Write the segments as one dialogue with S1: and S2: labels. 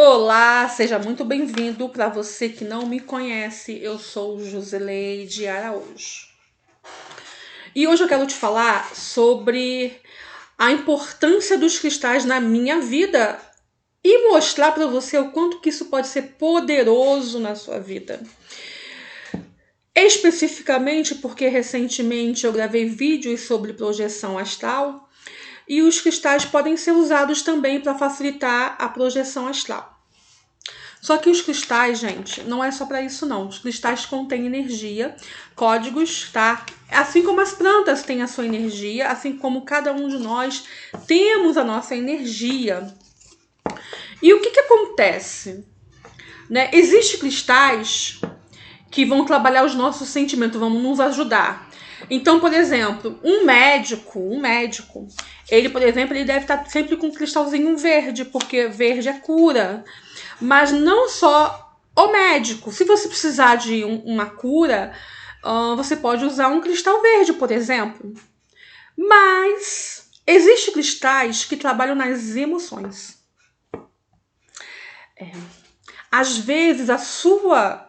S1: Olá, seja muito bem-vindo. Para você que não me conhece, eu sou Josileide Araújo. E hoje eu quero te falar sobre a importância dos cristais na minha vida e mostrar para você o quanto que isso pode ser poderoso na sua vida. Especificamente porque recentemente eu gravei vídeos sobre projeção astral e os cristais podem ser usados também para facilitar a projeção astral. Só que os cristais, gente, não é só para isso não. Os cristais contêm energia, códigos, tá? Assim como as plantas têm a sua energia, assim como cada um de nós temos a nossa energia. E o que acontece? Né? Existem cristais que vão trabalhar os nossos sentimentos, vão nos ajudar. Então, por exemplo, um médico, ele, por exemplo, ele deve estar sempre com um cristalzinho verde, porque verde é cura. Mas não só o médico. Se você precisar de uma cura, você pode usar um cristal verde, por exemplo. Mas existem cristais que trabalham nas emoções. Às vezes, a sua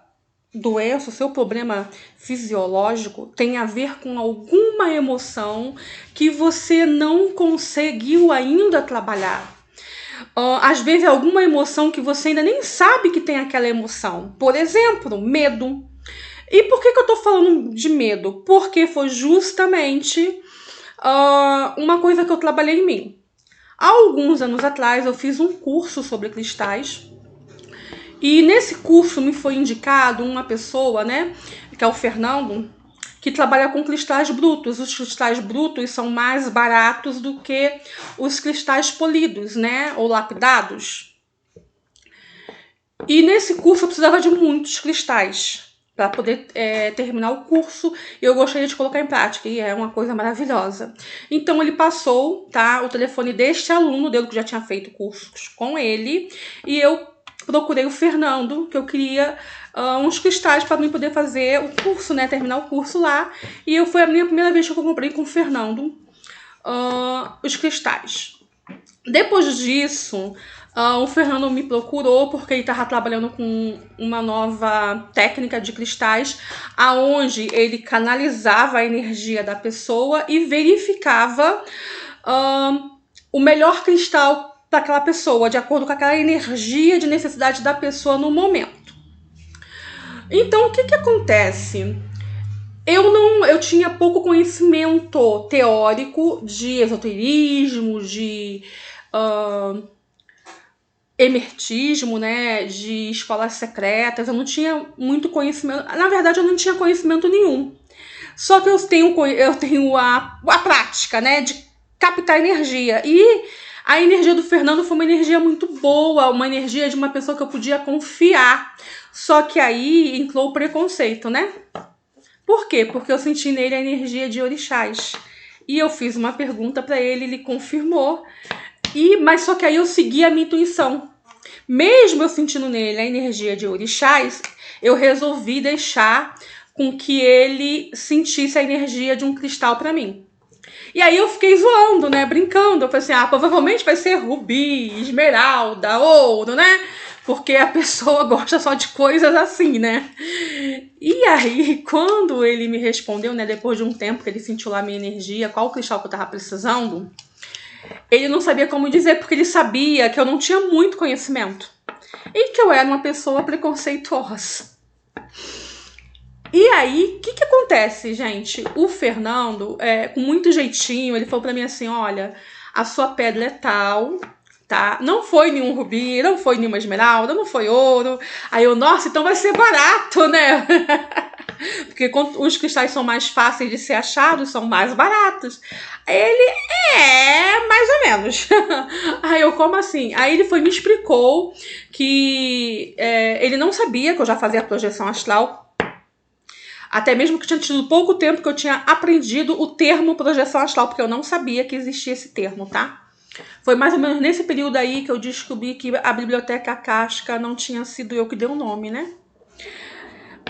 S1: doença, o seu problema fisiológico tem a ver com alguma emoção que você não conseguiu ainda trabalhar. Às vezes é alguma emoção que você ainda nem sabe que tem aquela emoção. Por exemplo, medo. E por que eu tô falando de medo? Porque foi justamente uma coisa que eu trabalhei em mim. Há alguns anos atrás eu fiz um curso sobre cristais. E nesse curso me foi indicado uma pessoa, né, que é o Fernando, que trabalha com cristais brutos. Os cristais brutos são mais baratos do que os cristais polidos, né, ou lapidados. E nesse curso eu precisava de muitos cristais para poder terminar o curso. E eu gostaria de colocar em prática, e é uma coisa maravilhosa. Então ele passou, tá, o telefone deste aluno dele, que já tinha feito cursos com ele, e eu procurei o Fernando, que eu queria uns cristais para mim poder fazer o curso, né? Terminar o curso lá. E foi a minha primeira vez que eu comprei com o Fernando os cristais. Depois disso, o Fernando me procurou porque ele estava trabalhando com uma nova técnica de cristais, aonde ele canalizava a energia da pessoa e verificava o melhor cristal para aquela pessoa, de acordo com aquela energia de necessidade da pessoa no momento. Então, o que acontece? Eu tinha pouco conhecimento teórico de esoterismo, de emertismo, né, de escolas secretas. Eu não tinha muito conhecimento. Na verdade, eu não tinha conhecimento nenhum. Só que eu tenho a prática, né, de captar energia. E a energia do Fernando foi uma energia muito boa, uma energia de uma pessoa que eu podia confiar. Só que aí entrou o preconceito, né? Por quê? Porque eu senti nele a energia de orixás. E eu fiz uma pergunta para ele, ele confirmou. Mas só que aí eu segui a minha intuição. Mesmo eu sentindo nele a energia de orixás, eu resolvi deixar com que ele sentisse a energia de um cristal para mim. E aí eu fiquei zoando, né? Brincando. Eu falei assim, provavelmente vai ser rubi, esmeralda, ouro, né? Porque a pessoa gosta só de coisas assim, né? E aí, quando ele me respondeu, né? Depois de um tempo que ele sentiu lá a minha energia, qual cristal que eu tava precisando, ele não sabia como dizer, porque ele sabia que eu não tinha muito conhecimento. E que eu era uma pessoa preconceituosa. E aí, o que acontece, gente? O Fernando, com muito jeitinho, ele falou pra mim assim, olha, a sua pedra é tal, tá? Não foi nenhum rubi, não foi nenhuma esmeralda, não foi ouro. Aí eu, nossa, então vai ser barato, né? Porque os cristais são mais fáceis de ser achados, são mais baratos. Aí ele, mais ou menos. Aí eu, como assim? Aí ele me explicou que ele não sabia que eu já fazia projeção astral. Até mesmo que tinha tido pouco tempo que eu tinha aprendido o termo projeção astral, porque eu não sabia que existia esse termo, tá? Foi mais ou menos nesse período aí que eu descobri que a biblioteca Akáshica não tinha sido eu que dei o nome, né?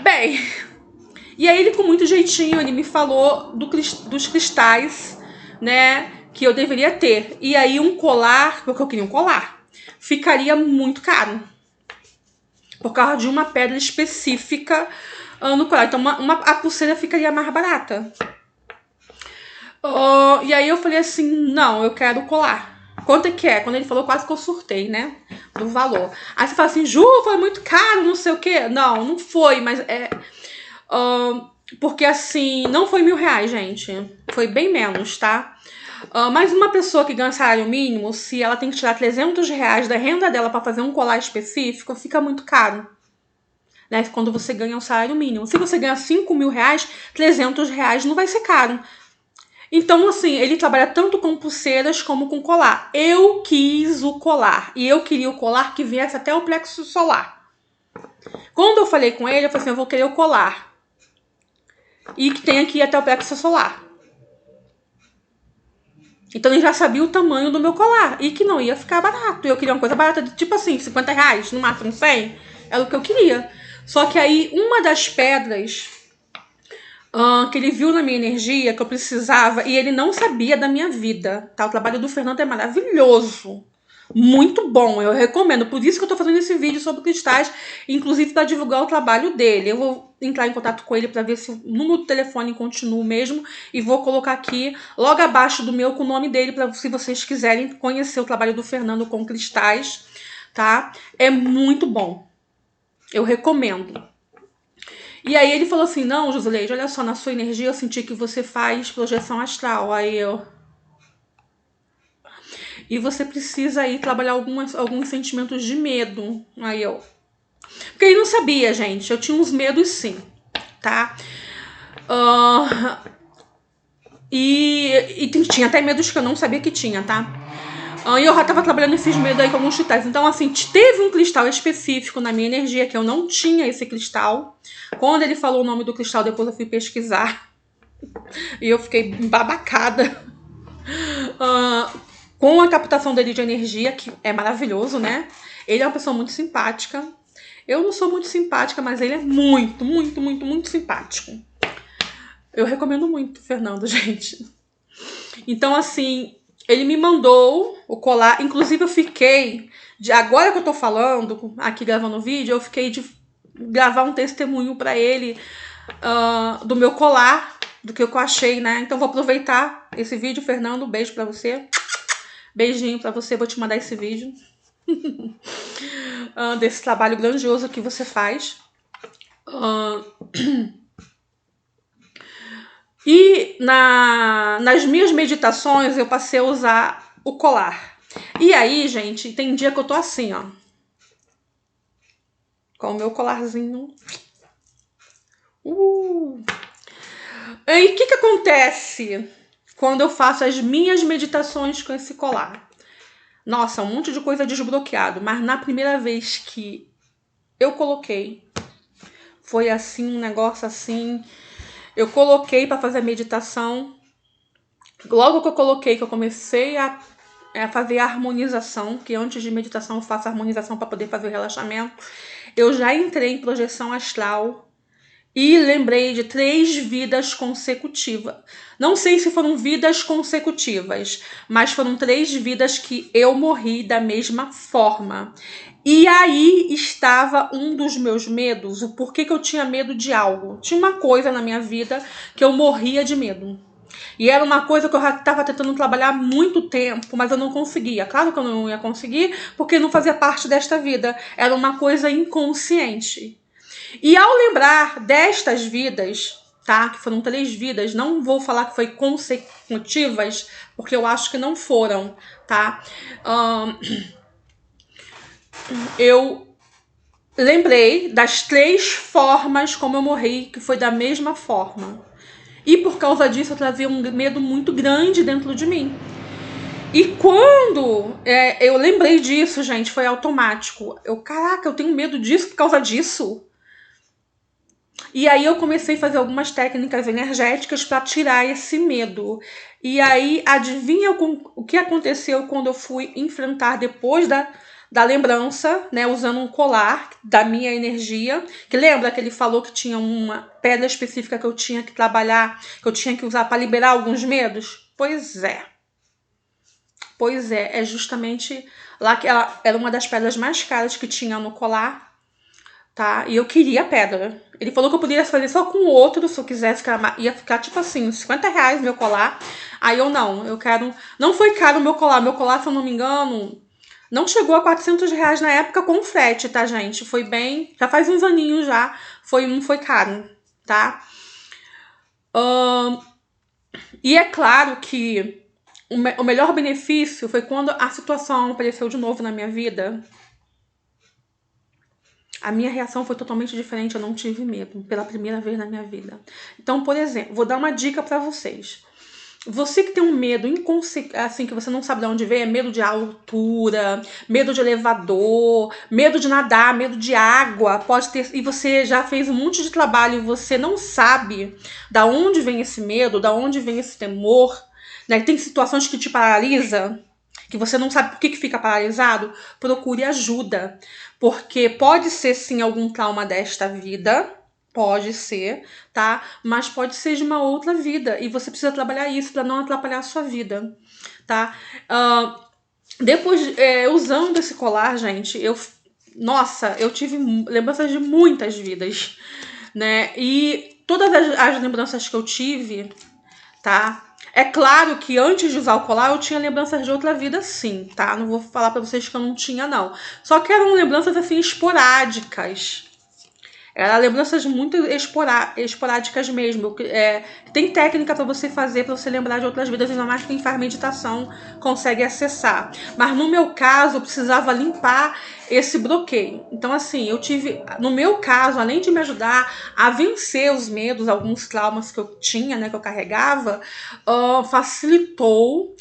S1: Bem, e aí ele com muito jeitinho, ele me falou dos cristais, né, que eu deveria ter. E aí um colar, porque eu queria um colar. ficaria muito caro. Por causa de uma pedra específica no colar. Então a pulseira ficaria mais barata. E aí eu falei assim, não, eu quero colar. Quanto é que é? Quando ele falou, quase que eu surtei, né? Do valor. Aí você fala assim, Ju, foi muito caro, não sei o quê. Não, não foi, mas porque assim, não foi R$1.000, gente. Foi bem menos, tá? Mas uma pessoa que ganha salário mínimo, se ela tem que tirar R$300 da renda dela para fazer um colar específico, fica muito caro. Né? Quando você ganha um salário mínimo. Se você ganha R$5.000, R$300 não vai ser caro. Então, assim, ele trabalha tanto com pulseiras como com colar. Eu quis o colar. E eu queria o colar que viesse até o plexo solar. Quando eu falei com ele, eu falei assim, eu vou querer o colar. E que tenha que ir até o plexo solar. Então ele já sabia o tamanho do meu colar. E que não ia ficar barato. Eu queria uma coisa barata, de tipo assim, R$50, no máximo 100. Era o que eu queria. Só que aí, uma das pedras que ele viu na minha energia, que eu precisava, e ele não sabia da minha vida, tá? O trabalho do Fernando é maravilhoso. Muito bom, eu recomendo. Por isso que eu tô fazendo esse vídeo sobre cristais, inclusive para divulgar o trabalho dele. Eu vou entrar em contato com ele para ver se o número do telefone continua mesmo, e vou colocar aqui logo abaixo do meu com o nome dele, para se vocês quiserem conhecer o trabalho do Fernando com cristais, tá? É muito bom. Eu recomendo. E aí ele falou assim, não, Josileide, olha só, na sua energia eu senti que você faz projeção astral. Aí eu... E você precisa aí trabalhar alguns sentimentos de medo. Aí eu... Porque ele não sabia, gente. Eu tinha uns medos sim, tá? E tinha até medos que eu não sabia que tinha, tá? E eu já tava trabalhando esses medos aí com alguns cristais. Então, assim, teve um cristal específico na minha energia, que eu não tinha esse cristal. Quando ele falou o nome do cristal, depois eu fui pesquisar. E eu fiquei babacada. Com a captação dele de energia, que é maravilhoso, né? Ele é uma pessoa muito simpática. Eu não sou muito simpática, mas ele é muito, muito, muito, muito simpático. Eu recomendo muito, Fernando, gente. Então, assim... Ele me mandou o colar, inclusive eu fiquei, agora que eu tô falando, aqui gravando o vídeo, eu fiquei de gravar um testemunho pra ele do meu colar, do que eu achei, né? Então vou aproveitar esse vídeo, Fernando, beijo pra você. Beijinho pra você, vou te mandar esse vídeo. Desse trabalho grandioso que você faz. E nas minhas meditações eu passei a usar o colar. E aí, gente, tem dia que eu tô assim, ó. Com o meu colarzinho. E o que acontece quando eu faço as minhas meditações com esse colar? Nossa, um monte de coisa desbloqueado. Mas na primeira vez que eu coloquei, foi assim, um negócio assim... Eu coloquei para fazer a meditação. Logo que eu coloquei, que eu comecei a fazer a harmonização, que antes de meditação eu faço a harmonização para poder fazer o relaxamento, eu já entrei em projeção astral e lembrei de 3 vidas consecutivas. Não sei se foram vidas consecutivas, mas foram 3 vidas que eu morri da mesma forma. E aí estava um dos meus medos, o porquê que eu tinha medo de algo. Tinha uma coisa na minha vida que eu morria de medo. E era uma coisa que eu já estava tentando trabalhar há muito tempo, mas eu não conseguia. Claro que eu não ia conseguir, porque não fazia parte desta vida. Era uma coisa inconsciente. E ao lembrar destas vidas, tá? Que foram 3 vidas, não vou falar que foi consecutivas, porque eu acho que não foram, tá? Eu lembrei das 3 formas como eu morri, que foi da mesma forma. E por causa disso eu trazia um medo muito grande dentro de mim. E quando eu lembrei disso, gente, foi automático. Caraca, eu tenho medo disso por causa disso. E aí eu comecei a fazer algumas técnicas energéticas para tirar esse medo. E aí, adivinha o que aconteceu quando eu fui enfrentar depois da lembrança, né, usando um colar da minha energia, que lembra que ele falou que tinha uma pedra específica que eu tinha que trabalhar, que eu tinha que usar para liberar alguns medos? Pois é. Pois é justamente lá que ela era uma das pedras mais caras que tinha no colar, tá? E eu queria a pedra. Ele falou que eu poderia fazer só com o outro, se eu quisesse, que ia ficar tipo assim, R$ 50 meu colar. Aí eu quero. Não foi caro o meu colar, se eu não me engano, não chegou a R$ 400 na época com frete, tá, gente? Foi bem. Já faz uns aninhos já. Não foi caro, tá? E é claro que o melhor benefício foi quando a situação apareceu de novo na minha vida. A minha reação foi totalmente diferente, eu não tive medo pela primeira vez na minha vida. Então, por exemplo, vou dar uma dica para vocês. Você que tem um medo assim, que você não sabe de onde vem, é medo de altura, medo de elevador, medo de nadar, medo de água, pode ter, e você já fez um monte de trabalho e você não sabe da onde vem esse medo, da onde vem esse temor, né? Tem situações que te paralisa, que você não sabe por que fica paralisado, procure ajuda, porque pode ser sim algum trauma desta vida, pode ser, tá? Mas pode ser de uma outra vida e você precisa trabalhar isso para não atrapalhar a sua vida, tá? Depois, usando esse colar, gente, eu tive lembranças de muitas vidas, né? E todas as lembranças que eu tive, tá? É claro que antes de usar o colar eu tinha lembranças de outra vida, sim, tá? Não vou falar pra vocês que eu não tinha, não. Só que eram lembranças, assim, esporádicas. Eram lembranças muito esporádicas mesmo. Tem técnica pra você fazer, pra você lembrar de outras vidas, ainda mais quem faz meditação consegue acessar. Mas no meu caso, eu precisava limpar esse bloqueio. Então, assim, no meu caso, além de me ajudar a vencer os medos, alguns traumas que eu tinha, né, que eu carregava, facilitou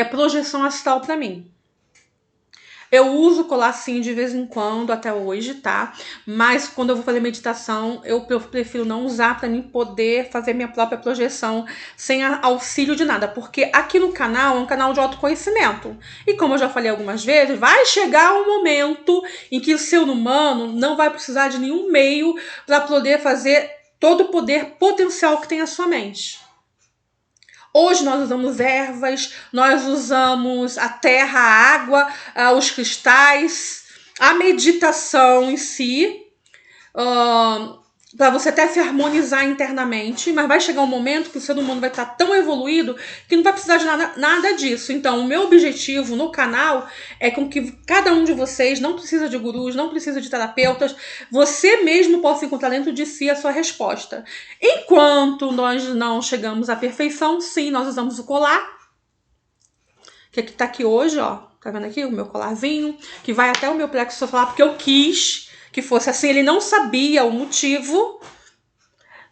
S1: projeção astral pra mim. Eu uso colar sim de vez em quando, até hoje, tá? Mas quando eu vou fazer meditação, eu prefiro não usar para mim poder fazer minha própria projeção sem auxílio de nada. Porque aqui no canal é um canal de autoconhecimento. E como eu já falei algumas vezes, vai chegar um momento em que o ser humano não vai precisar de nenhum meio para poder fazer todo o poder potencial que tem a sua mente. Hoje nós usamos ervas, nós usamos a terra, a água, os cristais, a meditação em si, para você até se harmonizar internamente, mas vai chegar um momento que o ser humano vai estar tão evoluído que não vai precisar de nada disso. Então, o meu objetivo no canal é com que cada um de vocês não precisa de gurus, não precisa de terapeutas, você mesmo possa encontrar dentro de si a sua resposta. Enquanto nós não chegamos à perfeição, sim, nós usamos o colar, que tá aqui hoje, ó, tá vendo aqui o meu colarzinho, que vai até o meu plexo solar, porque eu quis que fosse assim. Ele não sabia o motivo.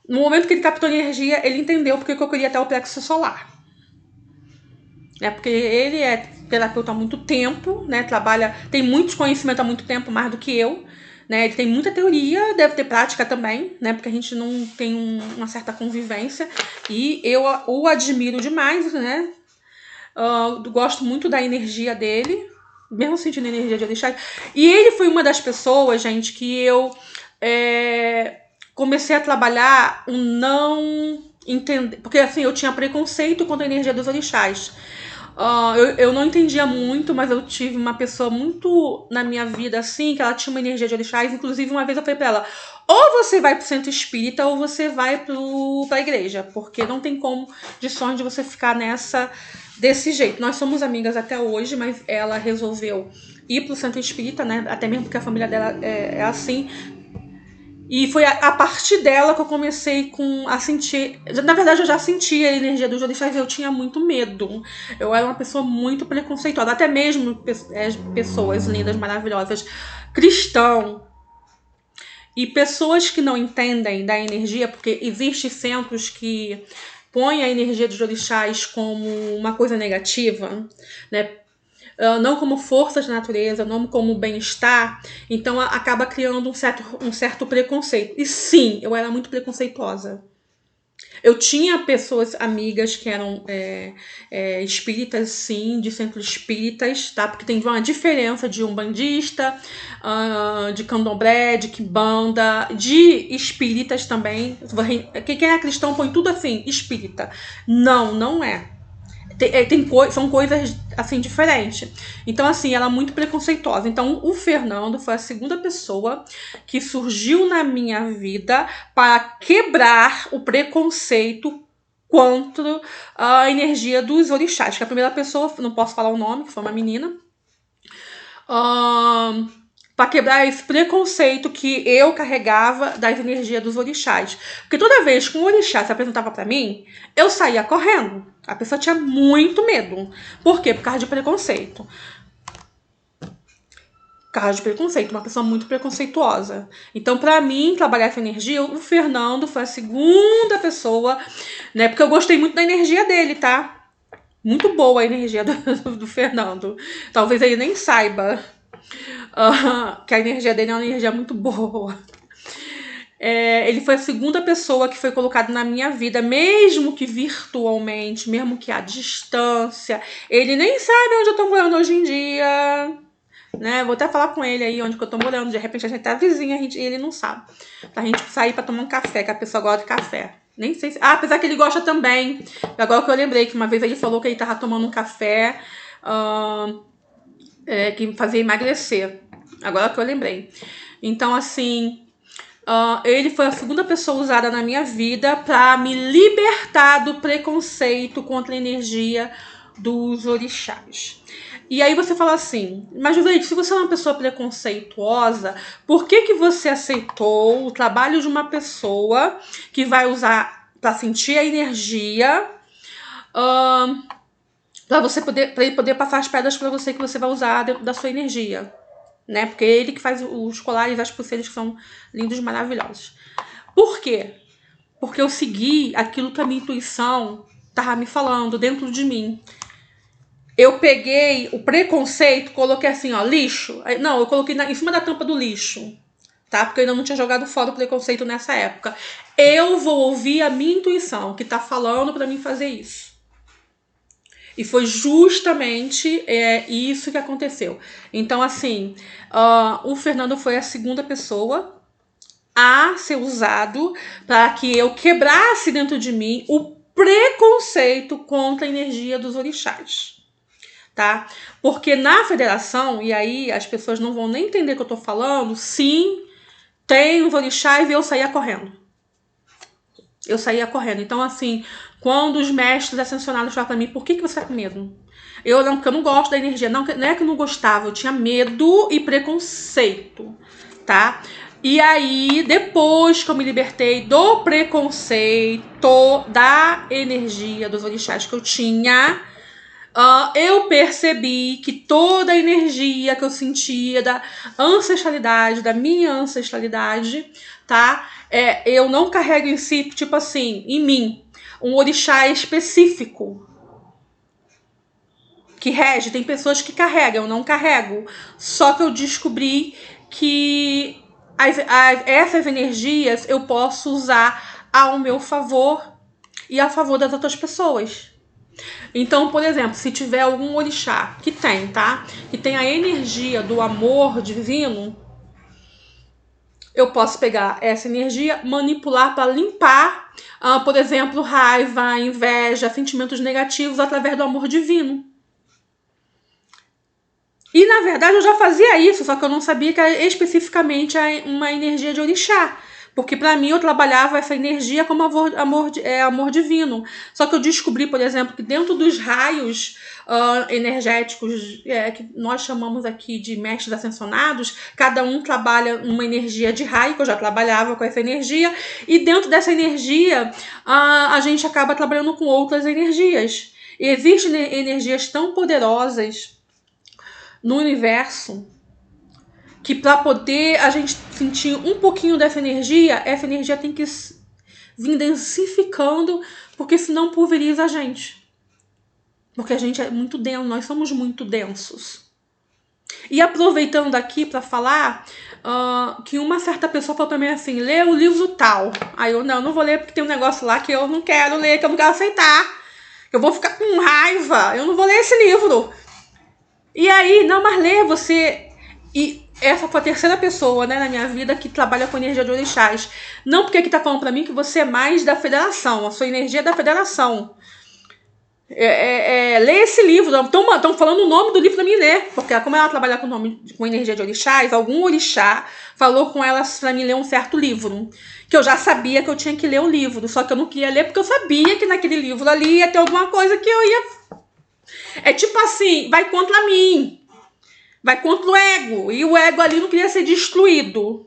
S1: No momento que ele captou energia, ele entendeu porque que eu queria até o plexo solar. Porque ele é terapeuta há muito tempo, né? Tem muitos conhecimentos há muito tempo, mais do que eu. Né? Ele tem muita teoria, deve ter prática também, né? Porque a gente não tem uma certa convivência. E eu o admiro demais, né? Gosto muito da energia dele, mesmo sentindo a energia de orixá. E ele foi uma das pessoas, gente, que eu comecei a trabalhar o não entender. Porque assim, eu tinha preconceito contra a energia dos orixás. Eu não entendia muito, mas eu tive uma pessoa muito na minha vida assim, que ela tinha uma energia de orixás. Inclusive, uma vez eu falei pra ela: ou você vai pro centro espírita ou você vai pra igreja, porque não tem como de sonho de você ficar desse jeito. Nós somos amigas até hoje, mas ela resolveu ir pro centro espírita, né? Até mesmo porque a família dela é assim. E foi a partir dela que eu comecei a sentir. Na verdade, eu já sentia a energia dos orixás e eu tinha muito medo. Eu era uma pessoa muito preconceituosa, até mesmo pessoas lindas, maravilhosas, cristão. E pessoas que não entendem da energia, porque existem centros que põem a energia dos orixás como uma coisa negativa, né? Não como forças da natureza, não como bem-estar, então acaba criando um certo preconceito. E sim, eu era muito preconceituosa. Eu tinha pessoas, amigas, que eram espíritas, sim, de centros espíritas, tá? Porque tem uma diferença de umbandista, de candomblé, de quimbanda, de espíritas também. Quem é cristão põe tudo assim, espírita. Não é. são coisas assim diferentes. Então, assim, ela é muito preconceituosa. Então, o Fernando foi a segunda pessoa que surgiu na minha vida para quebrar o preconceito contra a energia dos orixás. Que a primeira pessoa, não posso falar o nome, que foi uma menina, para quebrar esse preconceito que eu carregava das energias dos orixás. Porque toda vez que um orixá se apresentava para mim, eu saía correndo. A pessoa tinha muito medo. Por quê? Por causa de preconceito. Por causa de preconceito, uma pessoa muito preconceituosa. Então, para mim, trabalhar essa energia, o Fernando foi a segunda pessoa, né? Porque eu gostei muito da energia dele, tá? Muito boa a energia do Fernando. Talvez ele nem saiba que a energia dele é uma energia muito boa. Ele foi a segunda pessoa que foi colocada na minha vida, mesmo que virtualmente, mesmo que à distância. Ele nem sabe onde eu tô morando hoje em dia, né? Vou até falar com ele aí onde que eu tô morando. De repente a gente tá vizinha e ele não sabe. Pra gente sair pra tomar um café, que a pessoa gosta de café. Nem sei se... apesar que ele gosta também. Agora que eu lembrei que uma vez ele falou que ele tava tomando um café que fazia emagrecer. Agora que eu lembrei. Então, assim, ele foi a segunda pessoa usada na minha vida para me libertar do preconceito contra a energia dos orixás. E aí você fala assim, mas Juliette, se você é uma pessoa preconceituosa, por que você aceitou o trabalho de uma pessoa que vai usar para sentir a energia, para ele poder passar as pedras para você que você vai usar dentro da sua energia, né? Porque é ele que faz os colares e as pulseiras que são lindos e maravilhosos. Por quê? Porque eu segui aquilo que a minha intuição estava me falando dentro de mim. Eu peguei o preconceito, coloquei assim, ó, lixo. Não, eu coloquei em cima da tampa do lixo, tá? Porque eu ainda não tinha jogado fora o preconceito nessa época. Eu vou ouvir a minha intuição, que tá falando para mim fazer isso. E foi justamente isso que aconteceu. Então, assim, o Fernando foi a segunda pessoa a ser usado para que eu quebrasse dentro de mim o preconceito contra a energia dos orixás. Tá? Porque na federação, e aí as pessoas não vão nem entender o que eu tô falando, sim, tem os orixás e eu saía correndo. Eu saía correndo. Então, assim, quando os mestres ascensionados falaram pra mim, por que você tá com medo? Porque eu não gosto da energia. Não é que eu não gostava, eu tinha medo e preconceito, tá? E aí, depois que eu me libertei do preconceito, da energia dos orixás que eu tinha, eu percebi que toda a energia que eu sentia da ancestralidade, da minha ancestralidade, tá? Eu não carrego em si, tipo assim, em mim, um orixá específico que rege. Tem pessoas que carregam, eu não carrego. Só que eu descobri que essas energias eu posso usar ao meu favor e a favor das outras pessoas. Então, por exemplo, se tiver algum orixá que tem, tá? Que tem a energia do amor divino, eu posso pegar essa energia, manipular para limpar, por exemplo, raiva, inveja, sentimentos negativos através do amor divino. E, na verdade, eu já fazia isso, só que eu não sabia que era especificamente uma energia de orixá. Porque para mim eu trabalhava essa energia como amor divino. Só que eu descobri, por exemplo, que dentro dos raios energéticos que nós chamamos aqui de mestres ascensionados, cada um trabalha uma energia de raio, que eu já trabalhava com essa energia, e dentro dessa energia a gente acaba trabalhando com outras energias. E existem energias tão poderosas no universo que para poder a gente sentir um pouquinho dessa energia, essa energia tem que vir densificando, porque senão pulveriza a gente. Porque a gente é muito denso, nós somos muito densos. E aproveitando aqui para falar que uma certa pessoa falou também assim, lê o livro tal. Aí eu, não vou ler porque tem um negócio lá que eu não quero ler, que eu não quero aceitar. Eu vou ficar com raiva, eu não vou ler esse livro. E aí, não, mas lê você... E essa foi a terceira pessoa, né, na minha vida que trabalha com energia de orixás. Não porque que tá falando pra mim que você é mais da federação, a sua energia é da federação. Lê esse livro. Estão falando o nome do livro pra mim ler. Porque como ela trabalha com energia de orixás, algum orixá falou com ela pra mim ler um certo livro. Que eu já sabia que eu tinha que ler o livro. Só que eu não queria ler porque eu sabia que naquele livro ali ia ter alguma coisa que eu ia... É tipo assim, vai contra mim. Vai contra o ego. E o ego ali não queria ser destruído.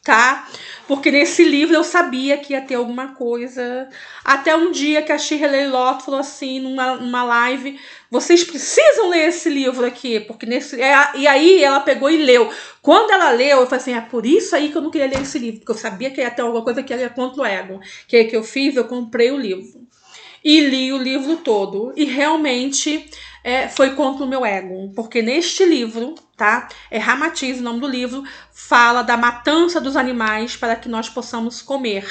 S1: Tá? Porque nesse livro eu sabia que ia ter alguma coisa. Até um dia que a Shirley Lotto falou assim, numa live, vocês precisam ler esse livro aqui, porque e aí ela pegou e leu. Quando ela leu, eu falei assim, é por isso aí que eu não queria ler esse livro, porque eu sabia que ia ter alguma coisa que ia contra o ego. Que aí que eu fiz, eu comprei o livro. E li o livro todo. E realmente foi contra o meu ego. Porque neste livro, tá? Ramatiz, o nome do livro, fala da matança dos animais para que nós possamos comer.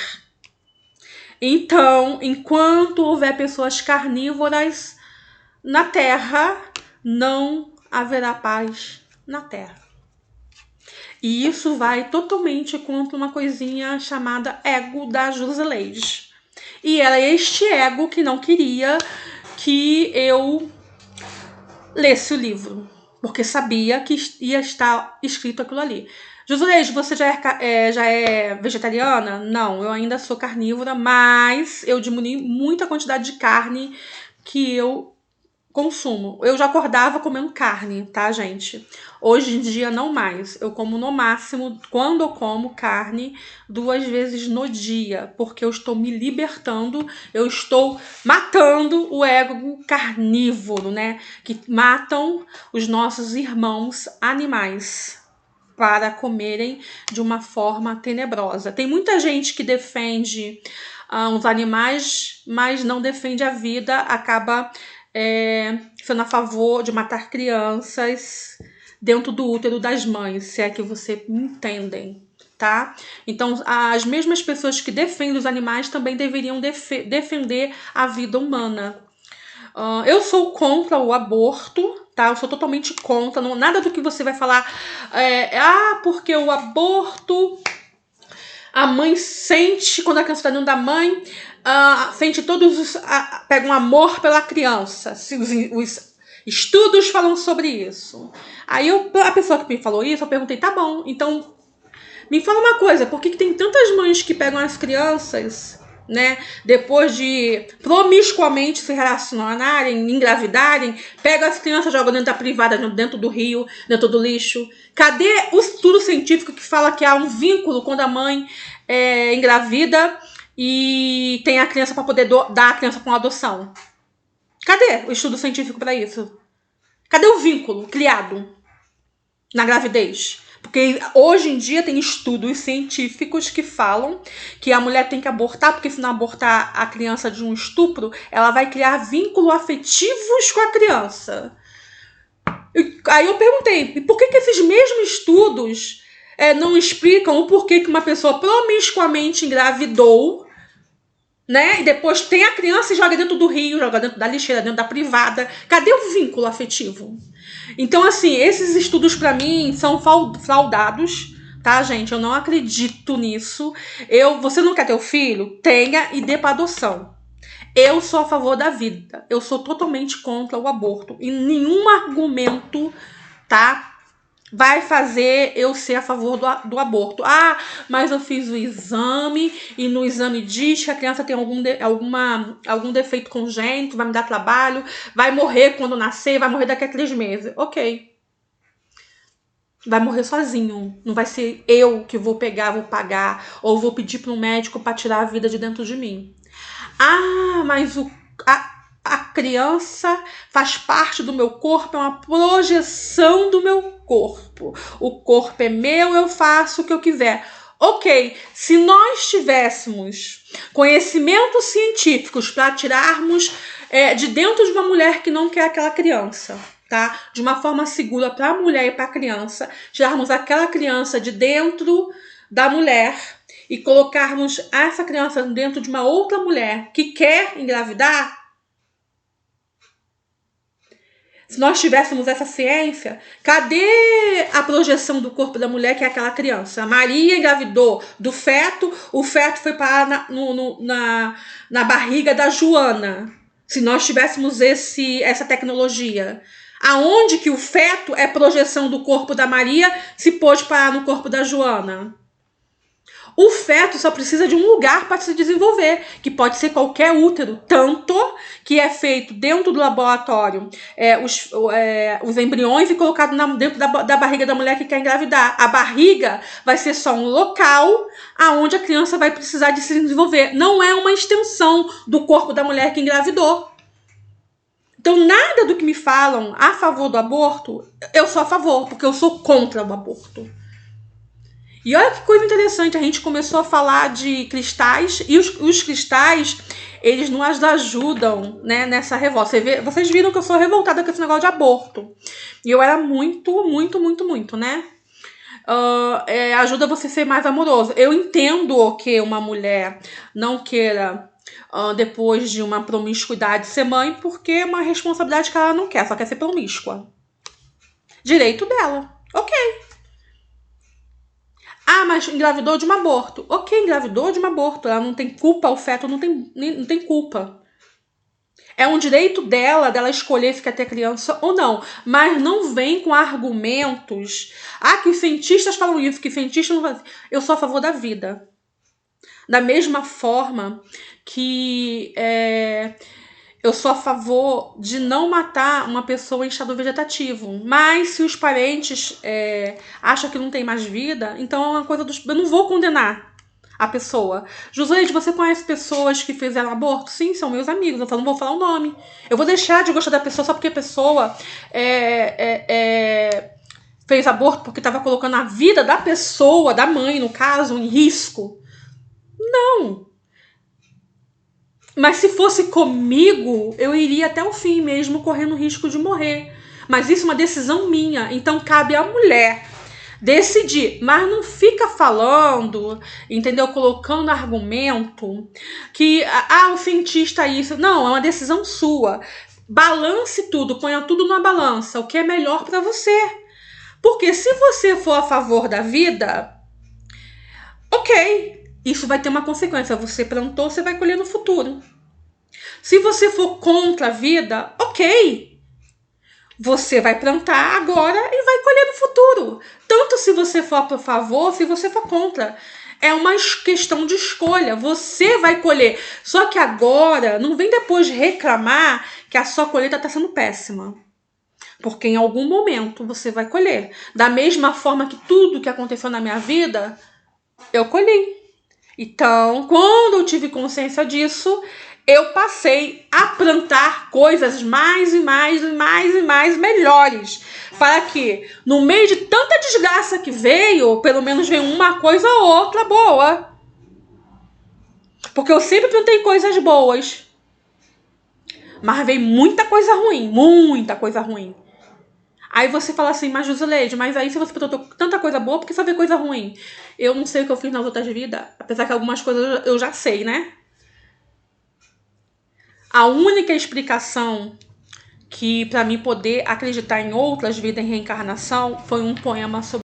S1: Então, enquanto houver pessoas carnívoras na Terra, não haverá paz na Terra. E isso vai totalmente contra uma coisinha chamada ego da Josileide. E era este ego que não queria que eu lesse o livro, porque sabia que ia estar escrito aquilo ali. Josileide, você já é vegetariana? Não, eu ainda sou carnívora, mas eu diminui muito a quantidade de carne que eu consumo. Eu já acordava comendo carne, tá, gente? Hoje em dia não mais. Eu como no máximo, quando eu como carne, 2 vezes no dia, porque eu estou me libertando, eu estou matando o ego carnívoro, né? Que matam os nossos irmãos animais para comerem de uma forma tenebrosa. Tem muita gente que defende os animais, mas não defende a vida, acaba sendo a favor de matar crianças dentro do útero das mães, se é que você me entendem, tá? Então, as mesmas pessoas que defendem os animais também deveriam defender a vida humana. Eu sou contra o aborto, tá? Eu sou totalmente contra. Nada do que você vai falar porque o aborto... A mãe sente, quando a criança está dentro da mãe, sente pega um amor pela criança. Os estudos falam sobre isso. Aí a pessoa que me falou isso, eu perguntei, tá bom, então me fala uma coisa, por que tem tantas mães que pegam as crianças, né, depois de promiscuamente se relacionarem, engravidarem, pegam as crianças, jogam dentro da privada, dentro do rio, dentro do lixo? Cadê o estudo científico que fala que há um vínculo quando a mãe engravida e tem a criança para poder dar a criança para uma adoção? Cadê o estudo científico para isso? Cadê o vínculo criado na gravidez? Porque hoje em dia tem estudos científicos que falam que a mulher tem que abortar, porque se não abortar a criança de um estupro, ela vai criar vínculos afetivos com a criança. Aí eu perguntei, por que esses mesmos estudos não explicam o porquê que uma pessoa promiscuamente engravidou, né? E depois tem a criança e joga dentro do rio, joga dentro da lixeira, dentro da privada. Cadê o vínculo afetivo? Então, assim, esses estudos para mim são fraudados, tá, gente? Eu não acredito nisso. Você não quer ter o filho? Tenha e dê para adoção. Eu sou a favor da vida. Eu sou totalmente contra o aborto. E nenhum argumento, tá, vai fazer eu ser a favor do aborto. Mas eu fiz o exame e no exame diz que a criança tem algum defeito congênito, vai me dar trabalho, vai morrer quando nascer, vai morrer daqui a 3 meses. Ok. Vai morrer sozinho. Não vai ser eu que vou pagar, ou vou pedir para um médico para tirar a vida de dentro de mim. Mas a criança faz parte do meu corpo, é uma projeção do meu corpo. O corpo é meu, eu faço o que eu quiser. Ok, se nós tivéssemos conhecimentos científicos para tirarmos de dentro de uma mulher que não quer aquela criança, tá? De uma forma segura para a mulher e para a criança, tirarmos aquela criança de dentro da mulher e colocarmos essa criança dentro de uma outra mulher que quer engravidar, se nós tivéssemos essa ciência, cadê a projeção do corpo da mulher que é aquela criança? A Maria engravidou do feto, o feto foi parar na barriga da Joana. Se nós tivéssemos essa tecnologia, aonde que o feto é projeção do corpo da Maria se pôde parar no corpo da Joana? O feto só precisa de um lugar para se desenvolver, que pode ser qualquer útero, tanto que é feito dentro do laboratório os embriões e colocado dentro da barriga da mulher que quer engravidar. A barriga vai ser só um local aonde a criança vai precisar de se desenvolver. Não é uma extensão do corpo da mulher que engravidou. Então, nada do que me falam a favor do aborto, eu sou a favor, porque eu sou contra o aborto. E olha que coisa interessante, a gente começou a falar de cristais, e os cristais, eles nos ajudam, né, nessa revolta. Vocês viram que eu sou revoltada com esse negócio de aborto. E eu era muito, né? Ajuda você a ser mais amoroso. Eu entendo que uma mulher não queira, depois de uma promiscuidade, ser mãe, porque é uma responsabilidade que ela não quer, só quer ser promíscua. Direito dela. Ok. Ah, mas engravidou de um aborto. Ok, engravidou de um aborto. Ela não tem culpa, o feto não tem culpa. É um direito dela escolher se quer ter criança ou não. Mas não vem com argumentos. Ah, que os cientistas falam isso, que cientistas não fazem. Eu sou a favor da vida. Da mesma forma que eu sou a favor de não matar uma pessoa em estado vegetativo. Mas se os parentes acham que não tem mais vida, então é uma coisa eu não vou condenar a pessoa. Josuleide, você conhece pessoas que fizeram aborto? Sim, são meus amigos. Eu não vou falar o nome. Eu vou deixar de gostar da pessoa só porque a pessoa fez aborto porque estava colocando a vida da pessoa, da mãe, no caso, em risco. Não. Mas se fosse comigo, eu iria até o fim mesmo, correndo o risco de morrer. Mas isso é uma decisão minha. Então cabe à mulher decidir. Mas não fica falando, entendeu? Colocando argumento que, o cientista isso. Não, é uma decisão sua. Balance tudo, ponha tudo numa balança. O que é melhor para você. Porque se você for a favor da vida, ok. Isso vai ter uma consequência. Você plantou, você vai colher no futuro. Se você for contra a vida, ok. Você vai plantar agora e vai colher no futuro. Tanto se você for a favor, se você for contra. É uma questão de escolha. Você vai colher. Só que agora, não vem depois reclamar que a sua colheita está sendo péssima. Porque em algum momento você vai colher. Da mesma forma que tudo que aconteceu na minha vida, eu colhi. Então, quando eu tive consciência disso, eu passei a plantar coisas mais e mais melhores. Para que, no meio de tanta desgraça que veio, pelo menos veio uma coisa ou outra boa. Porque eu sempre plantei coisas boas. Mas veio muita coisa ruim. Muita coisa ruim. Aí você fala assim, mas Josuleide, mas aí se você plantou tanta coisa boa, por que só vê coisa ruim? Eu não sei o que eu fiz nas outras vidas, apesar que algumas coisas eu já sei, né? A única explicação que, para mim poder acreditar em outras vidas em reencarnação, foi um poema sobre